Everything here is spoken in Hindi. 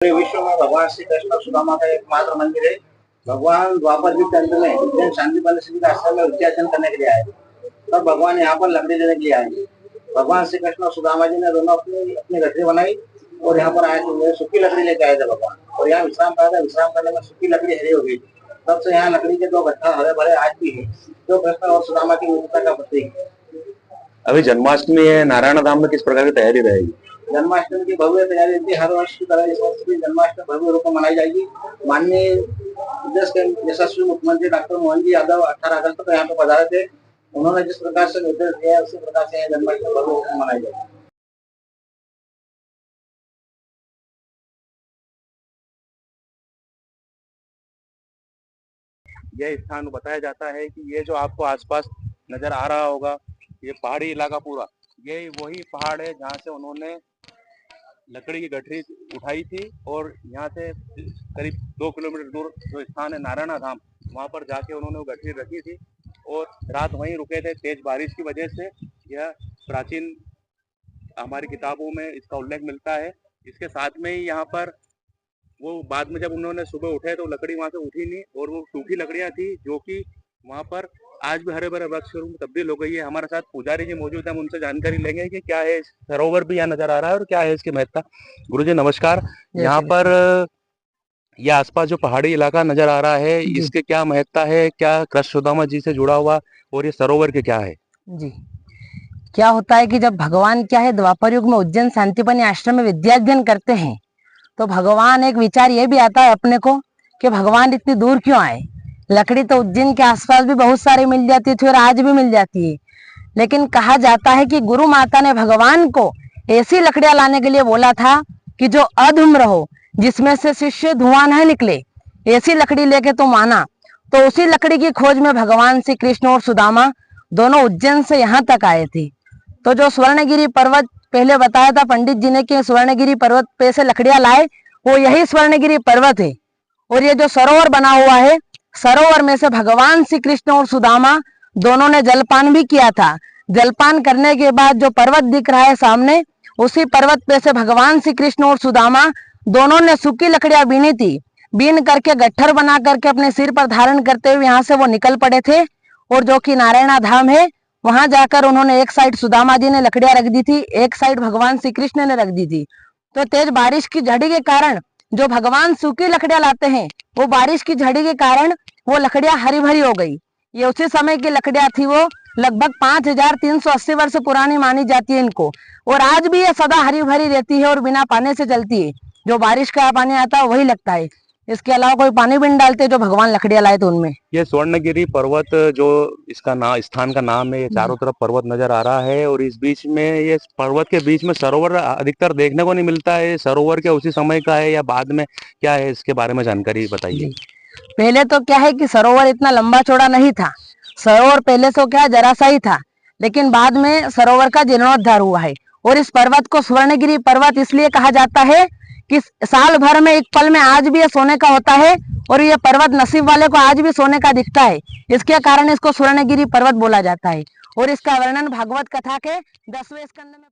पूरे विश्व में भगवान श्री कृष्ण और सुदामा का एकमात्र मंदिर है। भगवान द्वापर युग के अंत में उज्जैन शांतिपाल सिंह का आश्रम में विद्यार्जन करने के लिए आए, तब भगवान यहाँ पर लकड़ी देने के लिए आए। भगवान श्री कृष्ण और सुदामा जी ने दोनों अपनी अपनी गठरी बनाई और यहाँ पर आए थे, सूखी लकड़ी लेके आए थे भगवान, और यहाँ विश्राम करा था। विश्राम करने में सूखी लकड़ी हरी हो गई, तब से यहाँ लकड़ी के दो गट्ठा हरे भरे आज भी है, जो कृष्ण और सुदामा की मित्रता का प्रतीक है। अभी जन्माष्टमी है, नारायण धाम में किस प्रकार की तैयारी रहेगी? जन्माष्टमी की भव्य तैयारी रहती है। हर वर्ष की तरह इस वर्ष भी जन्माष्टमी भव्य रूप में मनाई जाएगी। माननीय प्रदेश के यशस्वी मुख्यमंत्री डॉक्टर मोहन जी यादव 18 अगस्त को यहाँ पे पधारे थे। उन्होंने जिस प्रकार से निर्देश दिया उसी प्रकार से यहाँ जन्माष्टमी भव्य रूप में मनाई जाएगी। यह स्थान बताया जाता है कि ये जो आपको आसपास नजर आ रहा होगा, ये पहाड़ी इलाका पूरा, ये वही पहाड़ है जहाँ से उन्होंने लकड़ी की गठरी उठाई थी और यहाँ से करीब 2 किलोमीटर दूर जो स्थान है नारायण धाम, वहाँ पर जाके उन्होंने वो गठरी रखी थी और रात वहीं रुके थे। तेज बारिश की वजह से यह प्राचीन हमारी किताबों में इसका उल्लेख मिलता है। इसके साथ में ही यहाँ पर वो बाद में जब उन्होंने सुबह उठे तो लकड़ी वहां से उठी नहीं और वो सूखी लकड़ियां थी जो कि वहां पर आज भी हरे भरे वृक्ष में तब्दील हो गई है। हमारे साथ पुजारी जी मौजूद है, हम उनसे जानकारी लेंगे कि क्या है, सरोवर भी यहाँ नजर आ रहा है और क्या है इसकी महत्ता। गुरुजी नमस्कार। यहाँ पर यह आसपास जो पहाड़ी इलाका नजर आ रहा है, इसके क्या महत्ता है, क्या कृष्ण सुदामा जी से जुड़ा हुआ, और ये सरोवर के क्या है? जी, क्या होता है कि जब भगवान क्या है द्वापर युग में उज्जैन शांतिपानी आश्रम में विद्याध्ययन करते हैं, तो भगवान एक विचार ये भी आता है अपने को कि भगवान इतनी दूर क्यों आए। लकड़ी तो उज्जैन के आसपास भी बहुत सारी मिल जाती थी और आज भी मिल जाती है, लेकिन कहा जाता है कि गुरु माता ने भगवान को ऐसी लकड़ियां लाने के लिए बोला था कि जो अधूम्र हो, जिसमें से शिष्य धुआं न निकले, ऐसी लकड़ी लेके तुम आना। तो उसी लकड़ी की खोज में भगवान श्री कृष्ण और सुदामा दोनों उज्जैन से यहाँ तक आए थे। तो जो स्वर्णगिरी पर्वत पहले बताया था पंडित जी ने कि स्वर्णगिरी पर्वत पे से लकड़ियां लाए, वो यही स्वर्णगिरी पर्वत है। और ये जो सरोवर बना हुआ है, सरोवर में से भगवान श्री कृष्ण और सुदामा दोनों ने जलपान भी किया था। जलपान करने के बाद जो पर्वत दिख रहा है सामने, उसी पर्वत पे से भगवान श्री कृष्ण और सुदामा दोनों ने सूखी लकड़ियां बीनी थी। बीन करके गट्ठर बना करके अपने सिर पर धारण करते हुए यहाँ से वो निकल पड़े थे, और जो कि नारायण धाम है वहां जाकर उन्होंने एक साइड सुदामा जी ने लकड़ियां रख दी थी, एक साइड भगवान श्री कृष्ण ने रख दी थी। तो तेज बारिश की झड़ी के कारण जो भगवान सूखी लकड़ियां लाते हैं, वो बारिश की झड़ी के कारण वो लकड़ियां हरी भरी हो गई। ये उसी समय की लकड़ियां थी, वो लगभग 5380 वर्ष पुरानी मानी जाती है इनको, और आज भी ये सदा हरी भरी रहती है और बिना पानी से चलती है। जो बारिश का पानी आता है वही लगता है, इसके अलावा कोई पानी भी नहीं डालते जो भगवान लकड़ियां लाए तो उनमें। ये स्वर्णगिरी पर्वत जो इसका नाम, स्थान का नाम है, ये चारों तरफ पर्वत नजर आ रहा है और इस बीच में, ये पर्वत के बीच में सरोवर अधिकतर देखने को नहीं मिलता है। सरोवर क्या उसी समय का है या बाद में, क्या है इसके बारे में जानकारी बताइए। पहले तो क्या है कि सरोवर इतना लंबा चौड़ा नहीं था। सरोवर पहले से क्या जरा सा ही था, लेकिन बाद में सरोवर का जीर्णोद्धार हुआ है। और इस पर्वत को स्वर्णगिरी पर्वत इसलिए कहा जाता है कि साल भर में एक पल में आज भी ये सोने का होता है, और ये पर्वत नसीब वाले को आज भी सोने का दिखता है। इसके कारण इसको स्वर्णगिरी पर्वत बोला जाता है। और इसका वर्णन भागवत कथा के 10वें स्कंद में